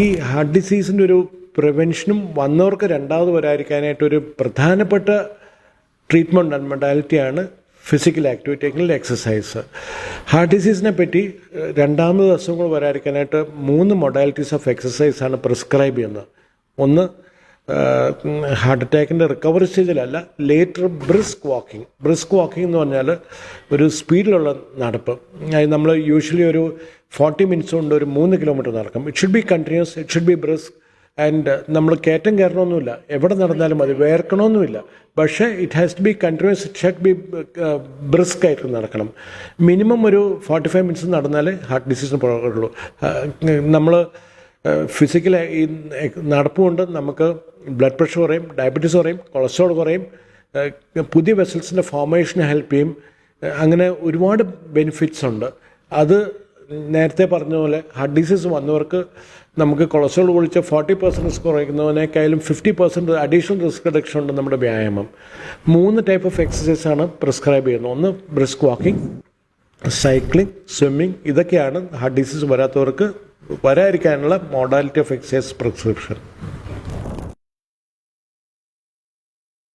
ഈ ഹാർട്ട് ഡിസീസിൻ്റെ ഒരു പ്രിവെൻഷനും വന്നവർക്ക് രണ്ടാമത് വരാതിരിക്കാനായിട്ടൊരു പ്രധാനപ്പെട്ട ട്രീറ്റ്മെൻറ്റ് ആൻഡ് മൊഡാലിറ്റിയാണ് ഫിസിക്കൽ ആക്ടിവിറ്റി അല്ലെങ്കിൽ എക്സസൈസ്. ഹാർട്ട് ഡിസീസിനെ പറ്റി രണ്ടാമത് അസുഖങ്ങൾ വരാതിരിക്കാനായിട്ട് 3 മൊഡാലിറ്റീസ് ഓഫ് എക്സസൈസാണ് പ്രിസ്ക്രൈബ് ചെയ്യുന്നത്. ഒന്ന്, ഹാർട്ട് അറ്റാക്കിൻ്റെ റിക്കവറി സ്റ്റേജിലല്ല, ലേറ്റർ ബ്രിസ്ക് വാക്കിംഗ് എന്ന് പറഞ്ഞാൽ ഒരു സ്പീഡിലുള്ള നടപ്പ്. നമ്മൾ യൂഷ്വലി ഒരു 40 മിനിറ്റ്സ് കൊണ്ട് ഒരു 3 കിലോമീറ്റർ നടക്കും. It should be continuous, it should be brisk. And നമ്മൾ കയറ്റം കയറണമെന്നില്ല, എവിടെ നടന്നാലും മതി, വേർക്കണമെന്നുമില്ല. പക്ഷേ it has to be continuous, it should be brisk ആയിട്ട് നടക്കണം. മിനിമം ഒരു 45 മിനിറ്റ്സ് നടന്നാലേ ഹാർട്ട് ഡിസീസിന് പുറകുള്ളൂ. നമ്മൾ ഫിസിക്കൽ ഈ നടപ്പ് കൊണ്ട് നമുക്ക് ബ്ലഡ് പ്രഷർ കുറയും, ഡയബറ്റീസ് കുറയും, കൊളസ്ട്രോൾ കുറയും, പുതിയ വെസൽസിൻ്റെ ഫോർമേഷന് ഹെൽപ്പ് ചെയ്യും. അങ്ങനെ ഒരുപാട് ബെനിഫിറ്റ്സ് ഉണ്ട്. അത് നേരത്തെ പറഞ്ഞ പോലെ ഹാർട്ട് ഡിസീസ് വന്നവർക്ക് നമുക്ക് കൊളസ്ട്രോൾ കുറിച്ച് 40% റിസ്ക് കുറയ്ക്കുന്നതിനേക്കാളും 50% അഡീഷണൽ റിസ്ക് റിഡക്ഷൻ ഉണ്ട് നമ്മുടെ വ്യായാമം. 3 ടൈപ്പ് ഓഫ് എക്സസൈസാണ് പ്രിസ്ക്രൈബ് ചെയ്യുന്നത്. ഒന്ന് ബ്രിസ്ക് വാക്കിംഗ്, സൈക്ലിംഗ്, സ്വിമ്മിങ്. ഇതൊക്കെയാണ് ഹാർട്ട് ഡിസീസ് വരാത്തവർക്ക് വരാതിരിക്കാനുള്ള മോഡാലിറ്റി ഓഫ് എക്സസൈസ് പ്രിസ്ക്രിപ്ഷൻ.